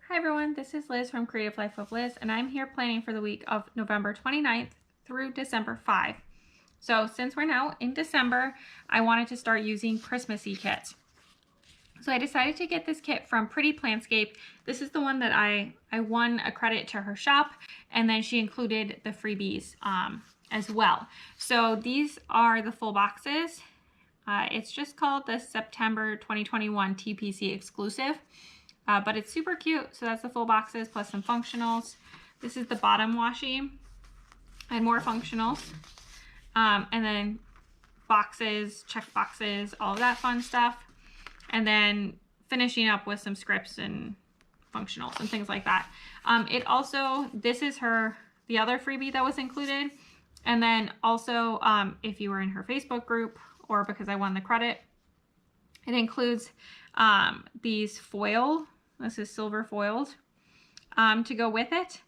Hi everyone, this is Liz from Creative Life of Liz, and I'm here planning for the week of November 29th through December 5. So since we're now in December, I wanted to start using Christmassy kits. So I decided to get this kit from Pretty Planscape. This is the one that I won a credit to her shop, and then she included the freebies as well. So these are the full boxes. It's just called the September 2021 TPC exclusive. But it's super cute. So that's the full boxes plus some functionals. This is the bottom washi and more functionals. And then boxes, check boxes, all of that fun stuff. And then finishing up with some scripts and functionals and things like that. It also, this is the other freebie that was included. And then also, if you were in her Facebook group or because I won the credit, it includes these foil. This is silver foiled to go with it.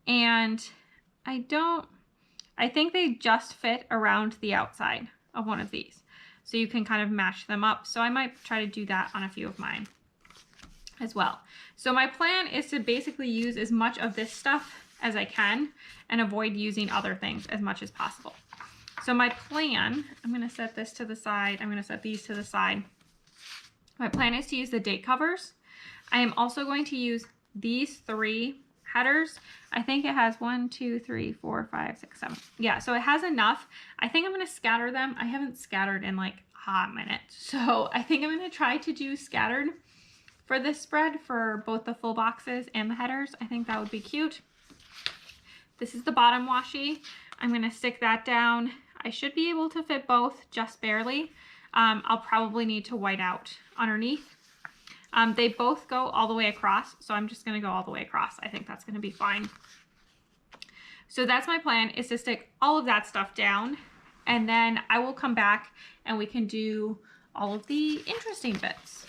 And I think they just fit around the outside of one of these. So you can kind of match them up. So I might try to do that on a few of mine as well. So my plan is to basically use as much of this stuff as I can and avoid using other things as much as possible. So my plan, I'm going to set this to the side. I'm going to set these to the side. My plan is to use the date covers. I am also going to use these 3 headers. I think it has 1, 2, 3, 4, 5, 6, 7. Yeah, so it has enough. I think I'm going to scatter them. I haven't scattered in like a hot minute. So I think I'm going to try to do scattered for this spread for both the full boxes and the headers. I think that would be cute. This is the bottom washi. I'm going to stick that down. I should be able to fit both just barely. I'll probably need to white out underneath. They both go all the way across, so I'm just going to go all the way across. I think that's going to be fine. So that's my plan, is to stick all of that stuff down, and then I will come back and we can do all of the interesting bits.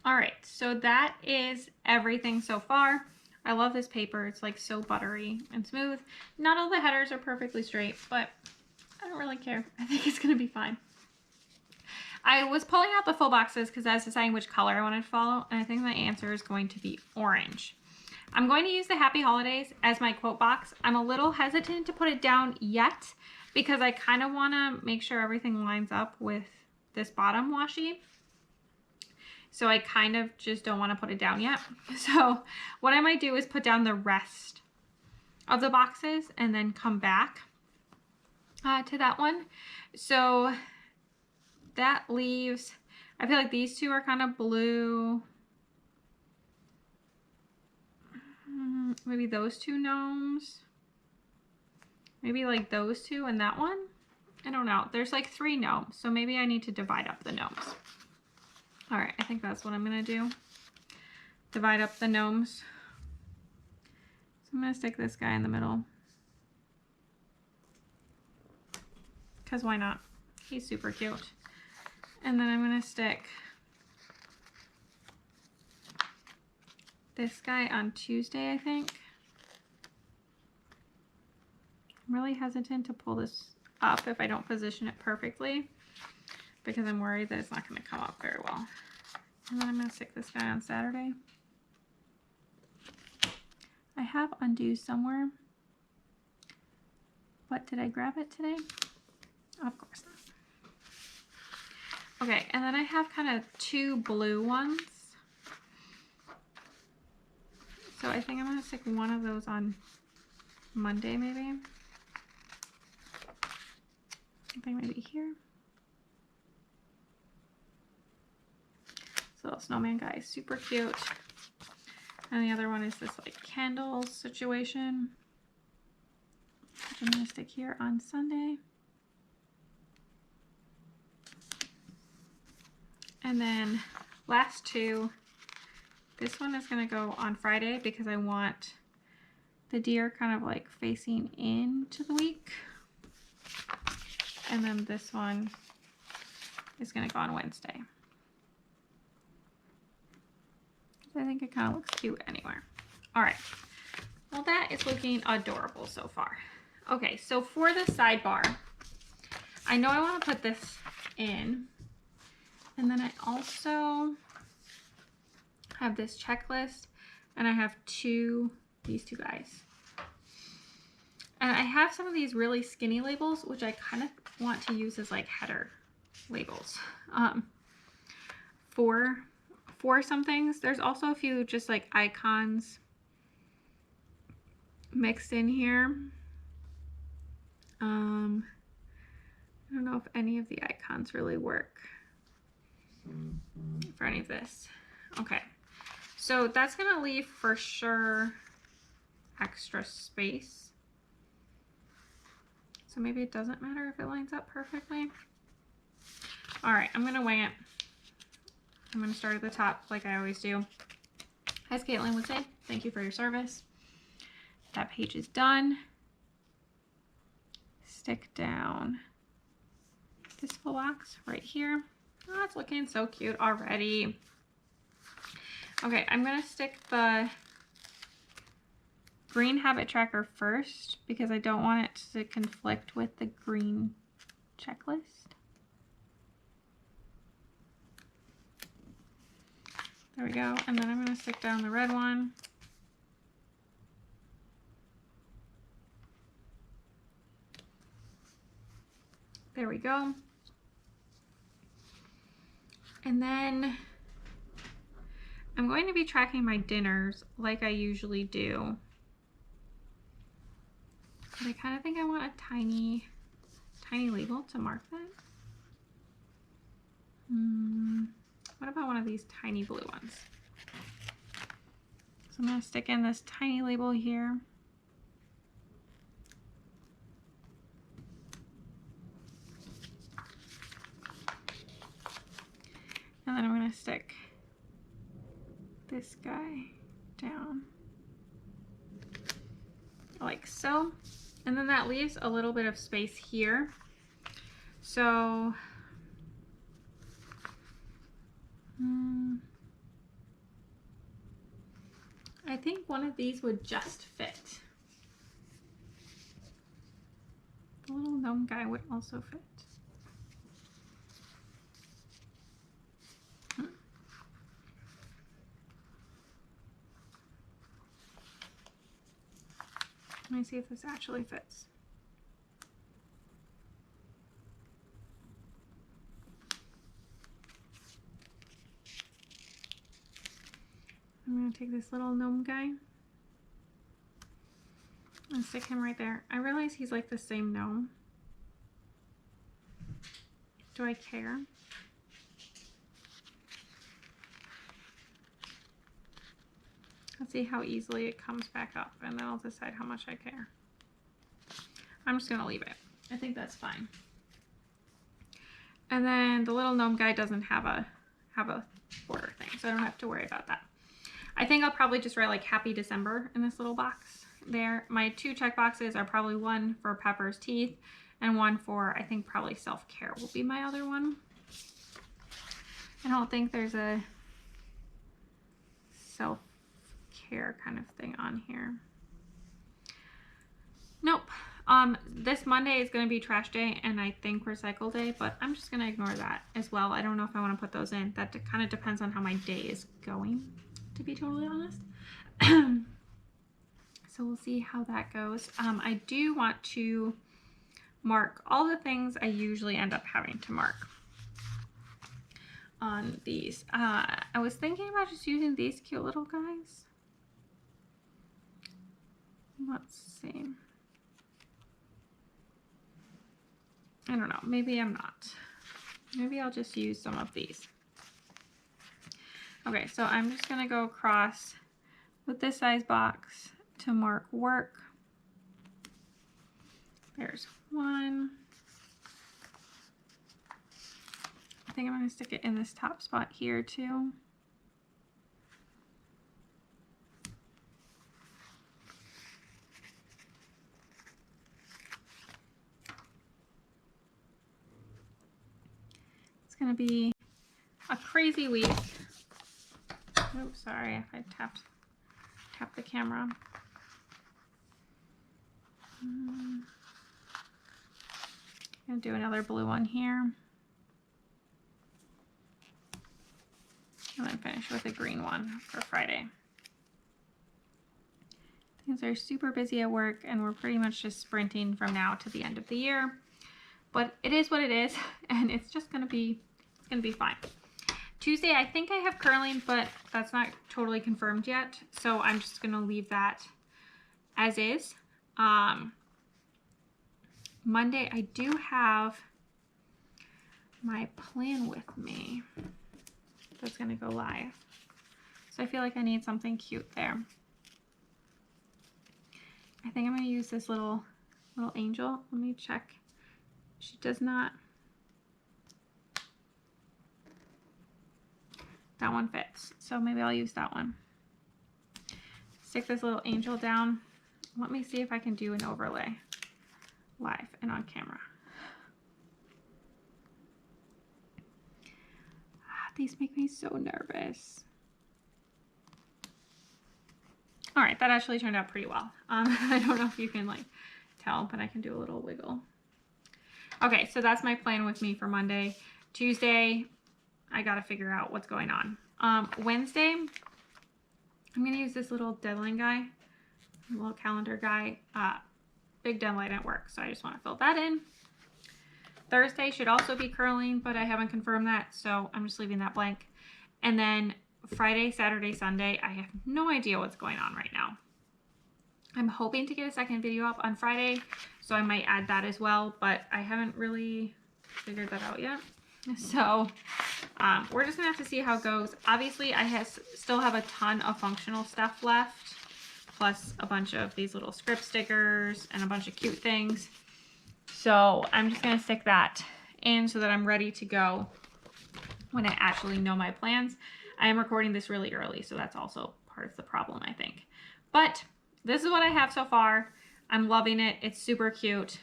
All right, so that is everything so far. I love this paper. It's like so buttery and smooth. Not all the headers are perfectly straight, but I don't really care. I think it's gonna be fine. I was pulling out the full boxes because I was deciding which color I wanted to follow, and I think my answer is going to be orange. I'm going to use the Happy Holidays as my quote box. I'm a little hesitant to put it down yet because I kind of want to make sure everything lines up with this bottom washi. So I kind of just don't want to put it down yet. So what I might do is put down the rest of the boxes and then come back to that one. So that leaves, I feel like these 2 are kind of blue. Maybe those 2 gnomes. Maybe like those 2 and that one. I don't know. There's like 3 gnomes. So maybe I need to divide up the gnomes. All right, I think that's what I'm going to do. Divide up the gnomes. So I'm going to stick this guy in the middle. Because why not? He's super cute. And then I'm going to stick this guy on Tuesday, I think. I'm really hesitant to pull this up if I don't position it perfectly, because I'm worried that it's not going to come up very well. And then I'm going to stick this guy on Saturday. I have undo somewhere, but did I grab it today? Of course not. Okay, and then I have kind of 2 blue ones. So I think I'm going to stick one of those on Monday maybe. I think maybe here. This little snowman guy is super cute. And the other one is this like candles situation, which I'm going to stick here on Sunday. And then last two, this one is going to go on Friday because I want the deer kind of like facing into the week. And then this one is going to go on Wednesday. I think it kind of looks cute anywhere. All right. Well, that is looking adorable so far. Okay, so for the sidebar, I know I want to put this in. And then I also have this checklist, and I have these two guys. And I have some of these really skinny labels, which I kind of want to use as like header labels for some things. There's also a few just like icons mixed in here. I don't know if any of the icons really work for any of this. Okay, so that's gonna leave for sure extra space. So maybe it doesn't matter if it lines up perfectly. All right, I'm gonna wing it. I'm gonna start at the top like I always do. As Caitlin would say, thank you for your service. That page is done. Stick down this full box right here. Oh, it's looking so cute already. Okay, I'm gonna stick the green habit tracker first because I don't want it to conflict with the green checklist. There we go. And then I'm going to stick down the red one. There we go. And then I'm going to be tracking my dinners like I usually do. But I kind of think I want a tiny label to mark that. What about one of these tiny blue ones? So I'm going to stick in this tiny label here. And then I'm going to stick this guy down like so. And then that leaves a little bit of space here. So I think one of these would just fit. The little gnome guy would also fit. Let me see if this actually fits. I'm going to take this little gnome guy and stick him right there. I realize he's like the same gnome. Do I care? Let's see how easily it comes back up, and then I'll decide how much I care. I'm just going to leave it. I think that's fine. And then the little gnome guy doesn't have a border thing, so I don't have to worry about that. I think I'll probably just write like Happy December in this little box there. My two check boxes are probably one for Pepper's teeth and one for, I think probably self-care will be my other one. I don't think there's a self-care kind of thing on here. Nope. This Monday is going to be trash day and I think recycle day, but I'm just going to ignore that as well. I don't know if I want to put those in. That kind of depends on how my day is going, to be totally honest. So we'll see how that goes. I do want to mark all the things I usually end up having to mark on these. I was thinking about just using these cute little guys. Let's see. I don't know, maybe I'm not. Maybe I'll just use some of these. Okay, so I'm just gonna go across with this size box to mark work. There's one. I think I'm gonna stick it in this top spot here too. It's gonna be a crazy week. Oops, sorry if I tapped the camera. I'm gonna do another blue one here. And then finish with a green one for Friday. Things are super busy at work and we're pretty much just sprinting from now to the end of the year. But it is what it is, and it's just gonna be fine. Tuesday, I think I have curling, but that's not totally confirmed yet. So I'm just gonna leave that as is. Monday, I do have my plan with me that's gonna go live. So I feel like I need something cute there. I think I'm gonna use this little angel. Let me check. She does not. That one fits, so maybe I'll use that one. Stick this little angel down. Let me see if I can do an overlay live and on camera. These make me so nervous. All right, that actually turned out pretty well. I don't know if you can like tell, but I can do a little wiggle. Okay, so that's my plan with me for Monday. Tuesday, I gotta figure out what's going on. Wednesday, I'm gonna use this little deadline guy, little calendar guy, big deadline at work. So I just wanna fill that in. Thursday should also be curling, but I haven't confirmed that, so I'm just leaving that blank. And then Friday, Saturday, Sunday, I have no idea what's going on right now. I'm hoping to get a second video up on Friday, so I might add that as well, but I haven't really figured that out yet. So we're just gonna have to see how it goes. Obviously, I still have a ton of functional stuff left, plus a bunch of these little script stickers and a bunch of cute things. So I'm just gonna stick that in so that I'm ready to go when I actually know my plans. I am recording this really early, so that's also part of the problem, I think. But this is what I have so far. I'm loving it. It's super cute.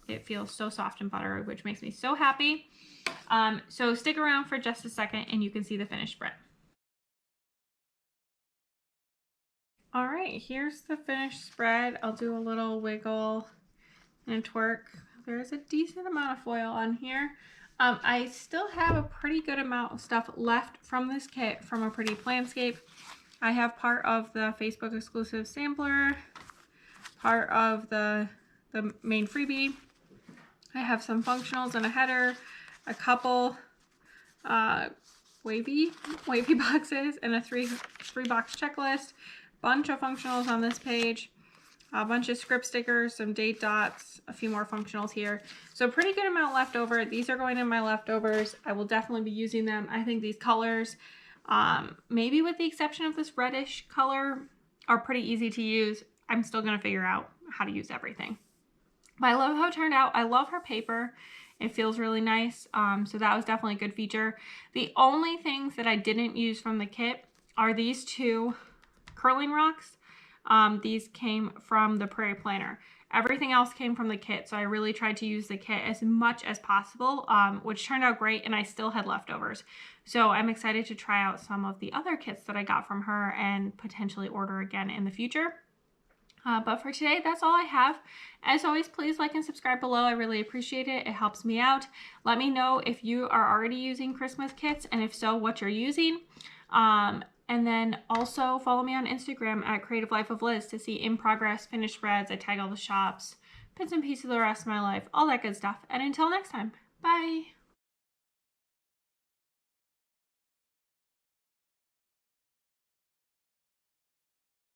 It feels so soft and buttery, which makes me so happy. So stick around for just a second and you can see the finished spread. All right, here's the finished spread. I'll do a little wiggle and twerk. There's a decent amount of foil on here. I still have a pretty good amount of stuff left from this kit from A Pretty Planscape. I have part of the Facebook exclusive sampler, part of the main freebie. I have some functionals and a header, a couple wavy boxes, and a three box checklist, bunch of functionals on this page, a bunch of script stickers, some date dots, a few more functionals here. So pretty good amount left over. These are going in my leftovers. I will definitely be using them. I think these colors, maybe with the exception of this reddish color, are pretty easy to use. I'm still gonna figure out how to use everything. But I love how it turned out. I love her paper. It feels really nice. So that was definitely a good feature. The only things that I didn't use from the kit are these two curling rocks. These came from the Prairie Planner. Everything else came from the kit, so I really tried to use the kit as much as possible, which turned out great, and I still had leftovers. So I'm excited to try out some of the other kits that I got from her and potentially order again in the future. But for today, that's all I have. As always, please like and subscribe below. I really appreciate it. It helps me out. Let me know if you are already using Christmas kits, and if so, what you're using. And then also follow me on Instagram at Creative Life of Liz to see in progress, finished spreads. I tag all the shops, bits and pieces of the rest of my life, all that good stuff. And until next time, bye.